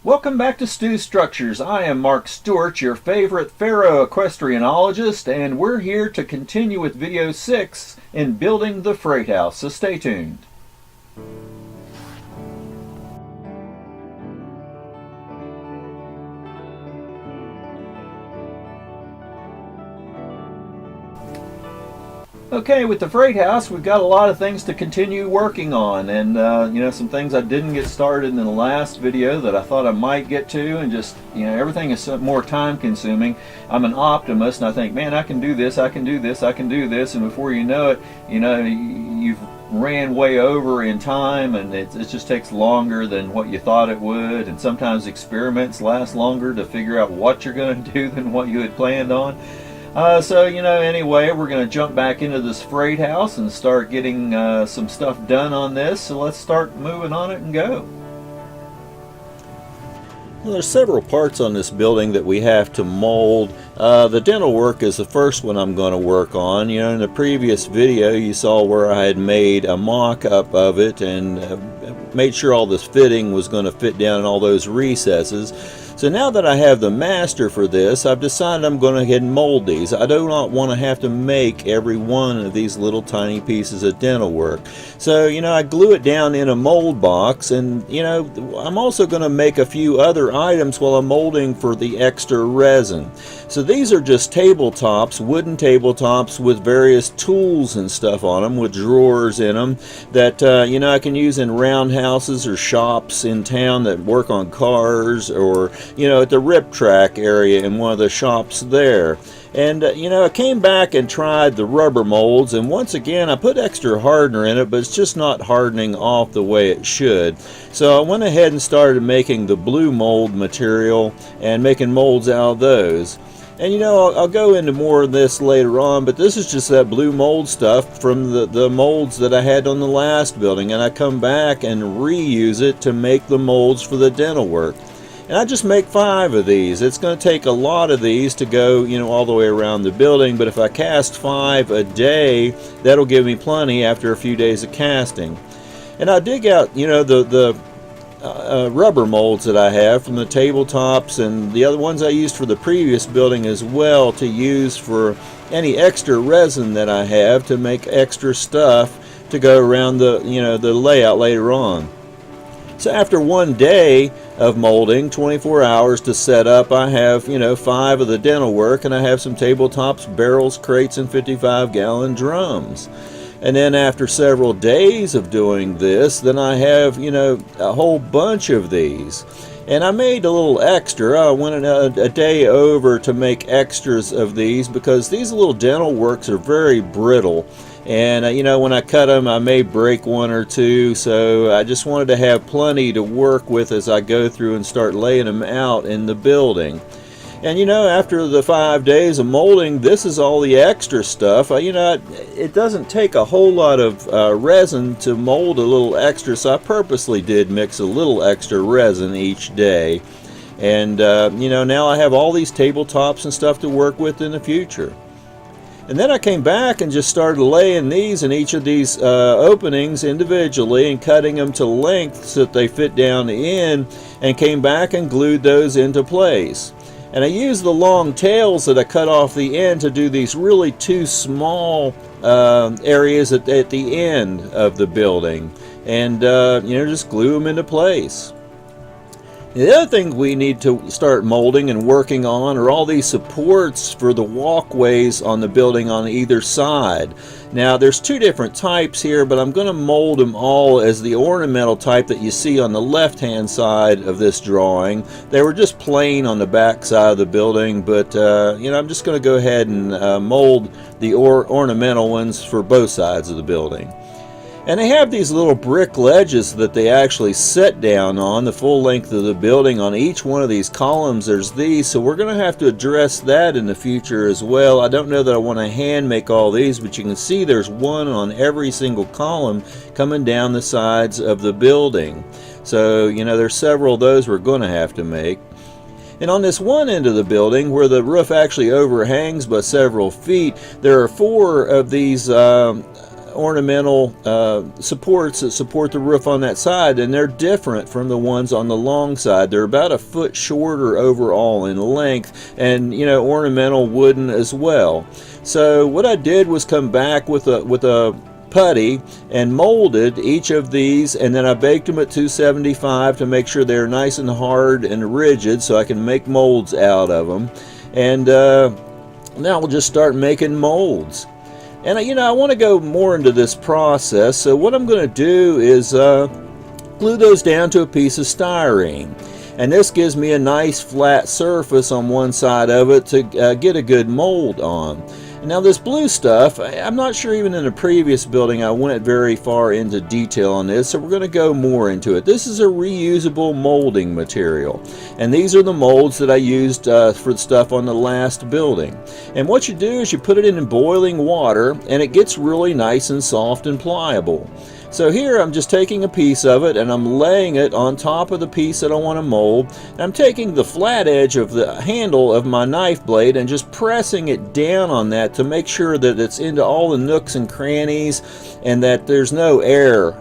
Welcome back to Stu Structures. I am Mark Stewart, your favorite ferroequestrianologist, and we're here to continue with video 6 in building the freight house, so stay tuned. Okay, with the freight house, we've got a lot of things to continue working on, and some things I didn't get started in the last video that I thought I might get to, and just, everything is more time consuming. I'm an optimist, and I think, man, I can do this, I can do this, I can do this, and before you know it, you've ran way over in time, and it just takes longer than what you thought it would, and sometimes experiments last longer to figure out what you're going to do than what you had planned on. Anyway, we're going to jump back into this freight house and start getting some stuff done on this. So let's start moving on it and go. Well, there's several parts on this building that we have to mold. The dental work is the first one I'm going to work on. In the previous video you saw where I had made a mock-up of it and made sure all this fitting was going to fit down in all those recesses. So now that I have the master for this, I've decided I'm going to go ahead and mold these. I do not want to have to make every one of these little tiny pieces of dental work. So, I glue it down in a mold box, and, I'm also going to make a few other items while I'm molding for the extra resin. So these are just tabletops, wooden tabletops with various tools and stuff on them, with drawers in them that, I can use in roundhouses or shops in town that work on cars, or at the rip track area in one of the shops there. And, I came back and tried the rubber molds, and once again I put extra hardener in it, but it's just not hardening off the way it should. So I went ahead and started making the blue mold material and making molds out of those. And I'll go into more of this later on, but this is just that blue mold stuff from the molds that I had on the last building, and I come back and reuse it to make the molds for the dental work. And I just make 5 of these. It's going to take a lot of these to go, all the way around the building, but if I cast 5 a day, that'll give me plenty after a few days of casting. And I dig out, the rubber molds that I have from the tabletops and the other ones I used for the previous building as well, to use for any extra resin that I have to make extra stuff to go around the, the layout later on. So after one day of molding, 24 hours to set up, I have, 5 of the dental work, and I have some tabletops, barrels, crates, and 55-gallon drums. And then after several days of doing this, then I have, a whole bunch of these. And I made a little extra. I went a day over to make extras of these because these little dental works are very brittle. And, when I cut them, I may break one or two, so I just wanted to have plenty to work with as I go through and start laying them out in the building. And, after the 5 days of molding, this is all the extra stuff. It doesn't take a whole lot of resin to mold a little extra, so I purposely did mix a little extra resin each day. And, now I have all these tabletops and stuff to work with in the future. And then I came back and just started laying these in each of these openings individually and cutting them to length so that they fit down in, and came back and glued those into place. And I used the long tails that I cut off the end to do these really 2 small areas at the end of the building, and just glue them into place. The other thing we need to start molding and working on are all these supports for the walkways on the building on either side. Now there's 2 different types here, but I'm going to mold them all as the ornamental type that you see on the left hand side of this drawing. They were just plain on the back side of the building, but I'm just going to go ahead and mold the ornamental ones for both sides of the building. And they have these little brick ledges that they actually set down on the full length of the building. On each one of these columns there's these, so we're going to have to address that in the future as well. I don't know that I want to hand make all these, but you can see there's one on every single column coming down the sides of the building. So there's several of those we're going to have to make. And on this one end of the building, where the roof actually overhangs by several feet, there are 4 of these ornamental supports that support the roof on that side, and they're different from the ones on the long side. They're about a foot shorter overall in length, and ornamental wooden as well. So what I did was come back with a putty and molded each of these, and then I baked them at 275 to make sure they're nice and hard and rigid so I can make molds out of them. And now we'll just start making molds. And I want to go more into this process, so what I'm going to do is glue those down to a piece of styrene. And this gives me a nice flat surface on one side of it to get a good mold on. Now this blue stuff, I'm not sure even in a previous building I went very far into detail on this, so we're going to go more into it. This is a reusable molding material, and these are the molds that I used for the stuff on the last building. And what you do is you put it in boiling water, and it gets really nice and soft and pliable. So here I'm just taking a piece of it and I'm laying it on top of the piece that I want to mold. And I'm taking the flat edge of the handle of my knife blade and just pressing it down on that to make sure that it's into all the nooks and crannies and that there's no air,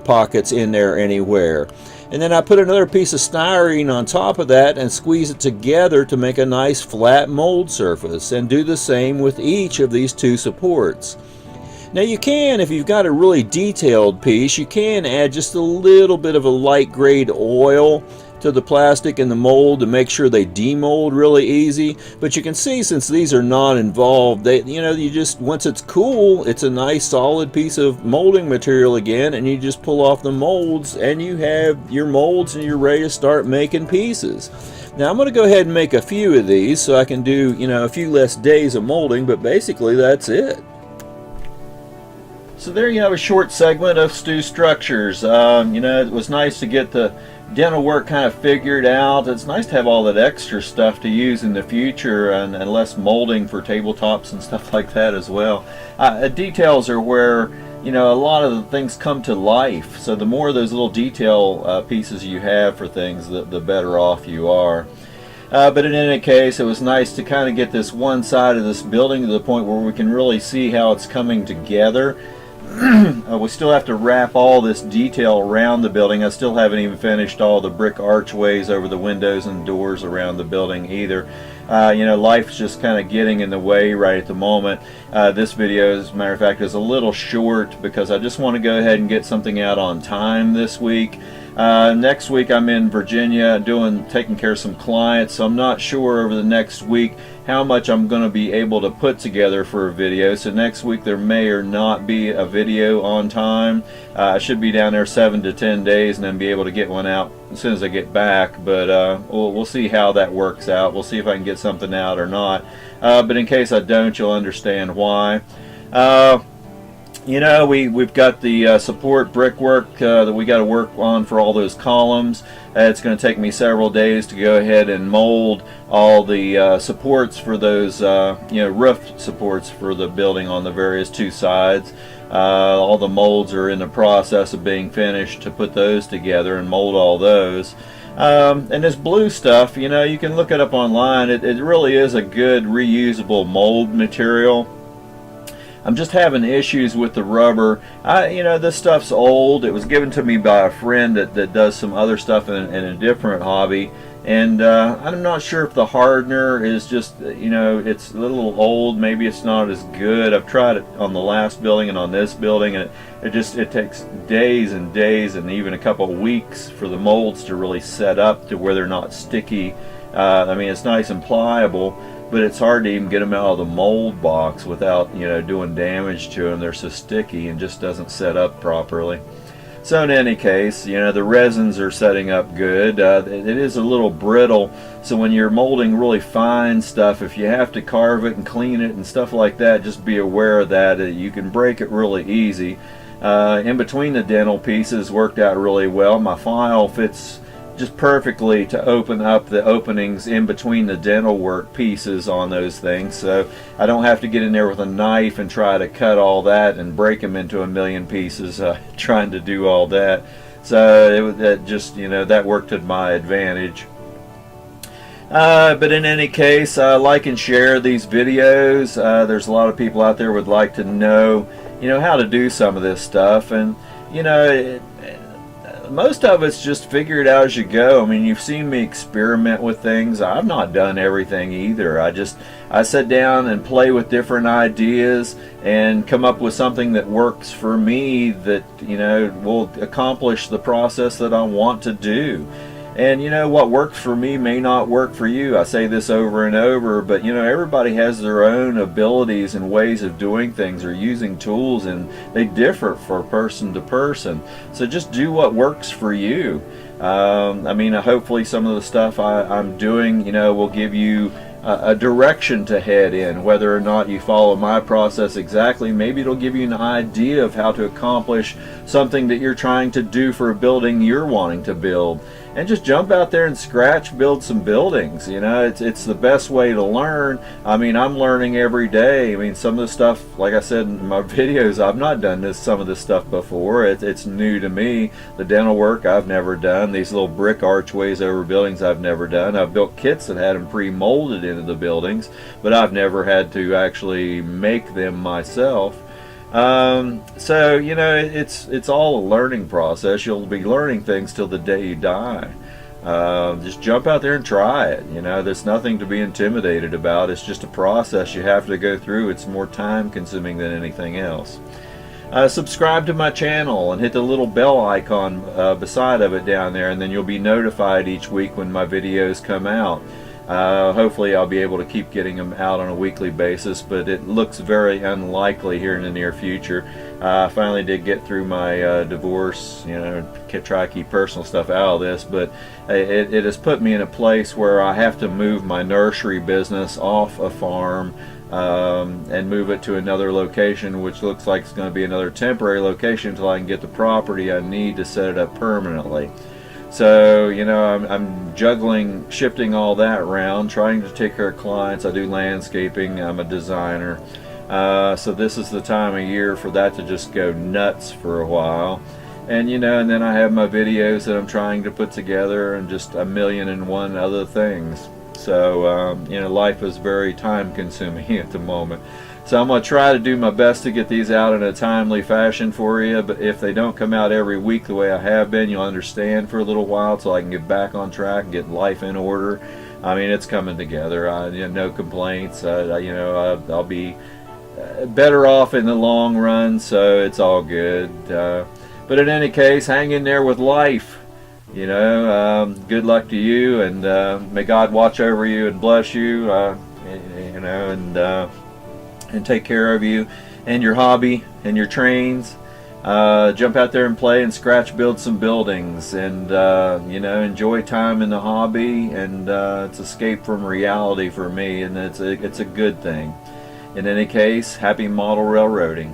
pockets in there anywhere. And then I put another piece of styrene on top of that and squeeze it together to make a nice flat mold surface, and do the same with each of these two supports. Now you can, if you've got a really detailed piece, you can add just a little bit of a light grade oil to the plastic and the mold to make sure they demold really easy. But you can see, since these are not involved, you just, once it's cool, it's a nice solid piece of molding material again, and you just pull off the molds and you have your molds and you're ready to start making pieces. Now I'm going to go ahead and make a few of these so I can do, a few less days of molding, but basically that's it. So there you have a short segment of Stu Structures. It was nice to get the dental work kind of figured out. It's nice to have all that extra stuff to use in the future, and less molding for tabletops and stuff like that as well. Details are where, a lot of the things come to life. So the more of those little detail pieces you have for things, the better off you are. But in any case, it was nice to kind of get this one side of this building to the point where we can really see how it's coming together. We still have to wrap all this detail around the building. I still haven't even finished all the brick archways over the windows and doors around the building either. Life's just kind of getting in the way right at the moment. This video, as a matter of fact, is a little short because I just want to go ahead and get something out on time this week. Next week I'm in Virginia taking care of some clients, so I'm not sure over the next week how much I'm going to be able to put together for a video. So next week there may or not be a video on time. I should be down there 7 to 10 days and then be able to get one out as soon as I get back, but we'll see how that works out. We'll see if I can get something out or not, but in case I don't, you'll understand why. We've got the support brickwork that we got to work on for all those columns. It's going to take me several days to go ahead and mold all the supports for those, roof supports for the building on the various two sides. All the molds are in the process of being finished to put those together and mold all those. And this blue stuff, you can look it up online. It really is a good reusable mold material. I'm just having issues with the rubber. This stuff's old. It was given to me by a friend that does some other stuff in a different hobby, and I'm not sure if the hardener is just, it's a little old. Maybe it's not as good. I've tried it on the last building and on this building, and it takes days and days and even a couple of weeks for the molds to really set up to where they're not sticky. It's nice and pliable, but it's hard to even get them out of the mold box without doing damage to them. They're so sticky and just doesn't set up properly. So in any case, the resins are setting up good. It is a little brittle, so when you're molding really fine stuff, if you have to carve it and clean it and stuff like that, just be aware of that. You can break it really easy. In between the dental pieces worked out really well. My file fits just perfectly to open up the openings in between the dental work pieces on those things, so I don't have to get in there with a knife and try to cut all that and break them into a million pieces trying to do all that. So that worked to my advantage. But in any case, like and share these videos. There's a lot of people out there would like to know how to do some of this stuff. And most of it's just figure it out as you go. I mean, you've seen me experiment with things. I've not done everything either. I sit down and play with different ideas and come up with something that works for me that will accomplish the process that I want to do. And what works for me may not work for you. I say this over and over, but everybody has their own abilities and ways of doing things or using tools, and they differ from person to person. So just do what works for you. I mean, hopefully some of the stuff I'm doing, will give you a direction to head in. Whether or not you follow my process exactly, maybe it'll give you an idea of how to accomplish something that you're trying to do for a building you're wanting to build. And just jump out there and scratch build some buildings. It's the best way to learn. I mean, I'm learning every day. I mean, some of the stuff, like I said in my videos, I've not done some of this stuff before. It's new to me. The dental work I've never done. These little brick archways over buildings I've never done. I've built kits that had them pre-molded into the buildings, but I've never had to actually make them myself. So it's all a learning process. You'll be learning things till the day you die. Just jump out there and try it. There's nothing to be intimidated about. It's just a process you have to go through. It's more time consuming than anything else. Subscribe to my channel and hit the little bell icon beside of it down there, and then you'll be notified each week when my videos come out. Hopefully I'll be able to keep getting them out on a weekly basis, but it looks very unlikely here in the near future. I finally did get through my divorce, try to keep personal stuff out of this, but it has put me in a place where I have to move my nursery business off a farm and move it to another location, which looks like it's going to be another temporary location until I can get the property I need to set it up permanently. So, I'm juggling, shifting all that around, trying to take care of clients. I do landscaping. I'm a designer. So this is the time of year for that to just go nuts for a while. And, and then I have my videos that I'm trying to put together and just a million and one other things. So, life is very time consuming at the moment. So I'm going to try to do my best to get these out in a timely fashion for you, but if they don't come out every week the way I have been, you'll understand for a little while till I can get back on track and get life in order. I mean, it's coming together. No complaints. I'll be better off in the long run, so it's all good. But in any case, hang in there with life. Good luck to you, and may God watch over you and bless you, and take care of you and your hobby and your trains. Jump out there and play and scratch build some buildings, and enjoy time in the hobby, and it's escape from reality for me, and it's a good thing. In any case, happy model railroading.